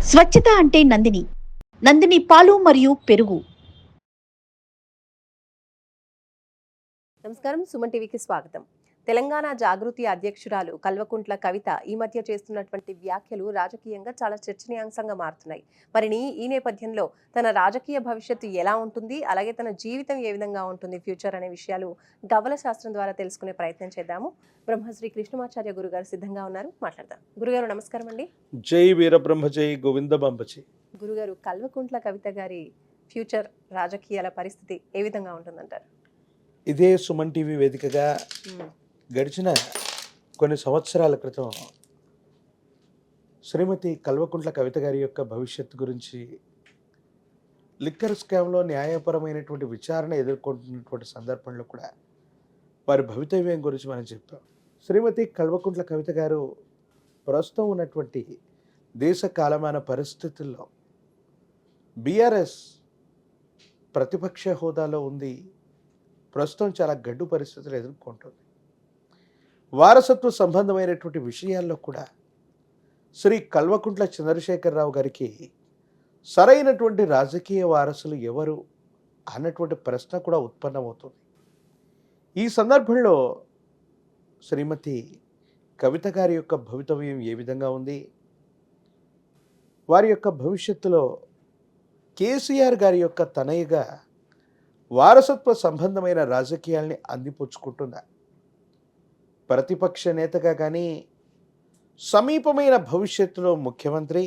స్వచ్ఛత అంటే నందిని. నందిని పాలు మరియు పెరుగు. నమస్కారం, సుమన్ టీవీకి స్వాగతం. తెలంగాణ జాగృతి అధ్యక్షురాలు కల్వకుంట్ల కవిత ఈ మధ్య చేస్తున్నటువంటి వ్యాఖ్యలు రాజకీయంగా చాలా చర్చనీయాంశంగా మారుతున్నాయి. మరి ఈ నేపథ్యంలో తన రాజకీయ భవిష్యత్తు ఎలా ఉంటుంది, అలాగే తన జీవితం ఏ విధంగా ఉంటుంది ఫ్యూచర్ అనే విషయాలు గవ్వల శాస్త్రం ద్వారా తెలుసుకునే ప్రయత్నం చేద్దాము. బ్రహ్మశ్రీ కృష్ణమాచార్య గురుగారు సిద్ధంగా ఉన్నారు, మాట్లాడదాం. గురుగారు నమస్కారం అండి. జై వీరబ్రహ్మ జై గోవిందబంబచి. గురుగారు, కల్వకుంట్ల కవిత గారి ఫ్యూచర్ రాజకీయాల పరిస్థితి ఏ విధంగా ఉంటుందంటారు? ఇదే సుమన్ టీవీ వేదికగా గడిచిన కొన్ని సంవత్సరాల క్రితం శ్రీమతి కల్వకుంట్ల కవిత గారి యొక్క భవిష్యత్తు గురించి, లిక్కర్ స్కామ్లో న్యాయపరమైనటువంటి విచారణ ఎదుర్కొంటున్నటువంటి సందర్భంలో కూడా వారి భవితవ్యం గురించి మనం చెప్పాం. శ్రీమతి కల్వకుంట్ల కవిత గారు ప్రస్తుతం ఉన్నటువంటి దేశ కాలమాన పరిస్థితుల్లో బీఆర్ఎస్ ప్రతిపక్ష హోదాలో ఉంది, ప్రస్తుతం చాలా గడ్డు పరిస్థితులు ఎదుర్కొంటుంది. వారసత్వ సంబంధమైనటువంటి విషయాల్లో కూడా శ్రీ కల్వకుంట్ల చంద్రశేఖరరావు గారికి సరైనటువంటి రాజకీయ వారసులు ఎవరు అన్నటువంటి ప్రశ్న కూడా ఉత్పన్నమవుతుంది. ఈ సందర్భంలో శ్రీమతి కవిత గారి యొక్క భవితవ్యం ఏ విధంగా ఉంది, వారి యొక్క భవిష్యత్తులో కేసీఆర్ గారి యొక్క తనయుగా వారసత్వ సంబంధమైన రాజకీయాల్ని అందిపుచ్చుకుంటుందా, ప్రతిపక్ష నేతగా కానీ సమీపమైన భవిష్యత్తులో ముఖ్యమంత్రి,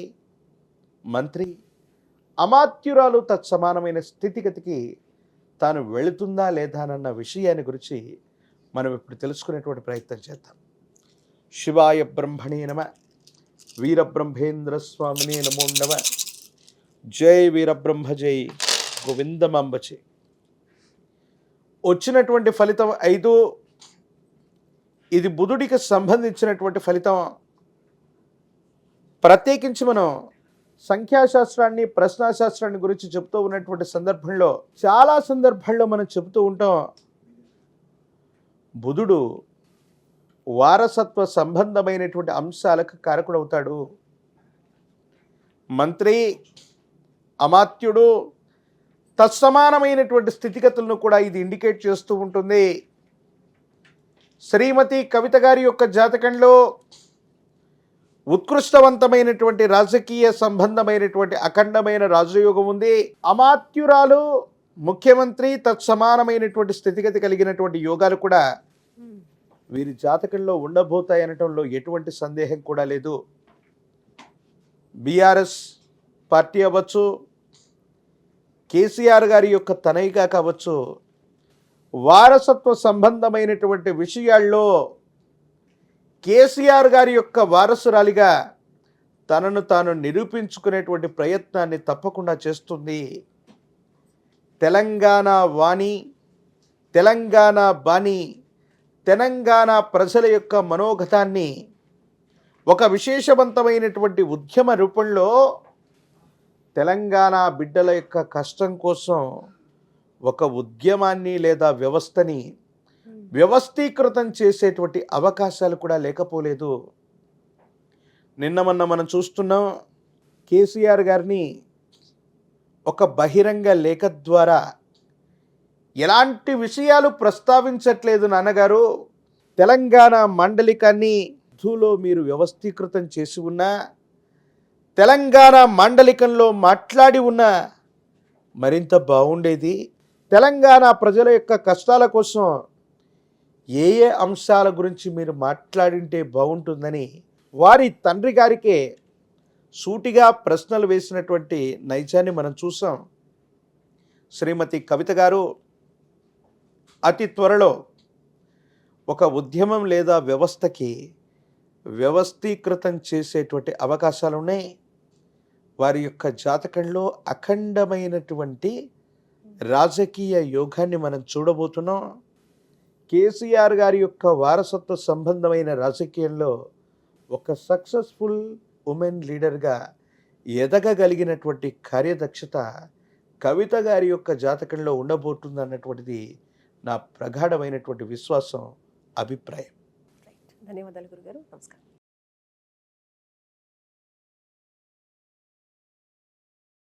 మంత్రి, అమాత్యురాలు తత్సమానమైన స్థితిగతికి తాను వెళుతుందా లేదా అన్న విషయాన్ని గురించి మనం ఇప్పుడు తెలుసుకునేటువంటి ప్రయత్నం చేద్దాం. శివాయ బ్రహ్మణే నమ, వీరబ్రహ్మేంద్ర స్వామినే నమో నమ. జై వీరబ్రహ్మ జై గోవిందమాంబచి. వచ్చినటువంటి ఫలితం 5. ఇది బుధుడికి సంబంధించినటువంటి ఫలితం. ప్రత్యేకించి మనం సంఖ్యాశాస్త్రాన్ని, ప్రశ్నాశాస్త్రాన్ని గురించి చెప్తూ ఉన్నటువంటి సందర్భంలో చాలా సందర్భాల్లో మనం చెబుతూ ఉంటాం, బుధుడు వారసత్వ సంబంధమైనటువంటి అంశాలకు కారకుడవుతాడు. మంత్రి, అమాత్యుడు, తత్సమానమైనటువంటి స్థితిగతులను కూడా ఇది ఇండికేట్ చేస్తూ ఉంటుంది. శ్రీమతి కవిత గారి యొక్క జాతకంలో ఉత్కృష్టవంతమైనటువంటి రాజకీయ సంబంధమైనటువంటి అఖండమైన రాజయోగం ఉంది. అమాత్యురాలు, ముఖ్యమంత్రి, తత్సమానమైనటువంటి స్థితిగతి కలిగినటువంటి యోగాలు కూడా వీరి జాతకంలో ఉండబోతాయనటంలో ఎటువంటి సందేహం కూడా లేదు. బీఆర్ఎస్ పార్టీ అవ్వచ్చు, కేసీఆర్ గారి యొక్క తనయుగా కావచ్చు, వారసత్వ సంబంధమైనటువంటి విషయాల్లో కేసీఆర్ గారి యొక్క వారసురాలిగా తనను తాను నిరూపించుకునేటువంటి ప్రయత్నాన్ని తప్పకుండా చేస్తుంది. తెలంగాణ వాణి, తెలంగాణ బాణి, తెలంగాణ ప్రజల యొక్క మనోగతాన్ని ఒక విశేషవంతమైనటువంటి ఉద్యమ రూపంలో తెలంగాణ బిడ్డల యొక్క కష్టం కోసం ఒక ఉద్యమాన్ని లేదా వ్యవస్థని వ్యవస్థీకృతం చేసేటువంటి అవకాశాలు కూడా లేకపోలేదు. నిన్న మొన్న మనం చూస్తున్నాం, కేసీఆర్ గారిని ఒక బహిరంగ లేఖ ద్వారా ఎలాంటి విషయాలు ప్రస్తావించట్లేదు నాన్నగారు, తెలంగాణ మాండలికాన్ని ధూలో మీరు వ్యవస్థీకృతం చేసి ఉన్నా, తెలంగాణ మాండలికంలో మాట్లాడి ఉన్నా మరింత బాగుండేది. తెలంగాణ ప్రజల యొక్క కష్టాల కోసం ఏ ఏ అంశాల గురించి మీరు మాట్లాడింటే బాగుంటుందని వారి తండ్రి గారికే సూటిగా ప్రశ్నలు వేసినటువంటి నైజాన్ని మనం చూసాం. శ్రీమతి కవిత గారు అతి త్వరలో ఒక ఉద్యమం లేదా వ్యవస్థకి వ్యవస్థీకృతం చేసేటువంటి అవకాశాలు ఉన్నాయి. వారి యొక్క జాతకంలో అఖండమైనటువంటి రాజకీయ యోగాన్ని మనం చూడబోతున్నాం. కేసీఆర్ గారి యొక్క వారసత్వ సంబంధమైన రాజకీయంలో ఒక సక్సెస్ఫుల్ ఉమెన్ లీడర్గా ఎదగగలిగినటువంటి కార్యదక్షత కవిత గారి యొక్క జాతకంలో ఉండబోతుంది అన్నటువంటిది నా ప్రగాఢమైనటువంటి విశ్వాసం, అభిప్రాయం. ధన్యవాదాలు గురుగారు, నమస్కారం.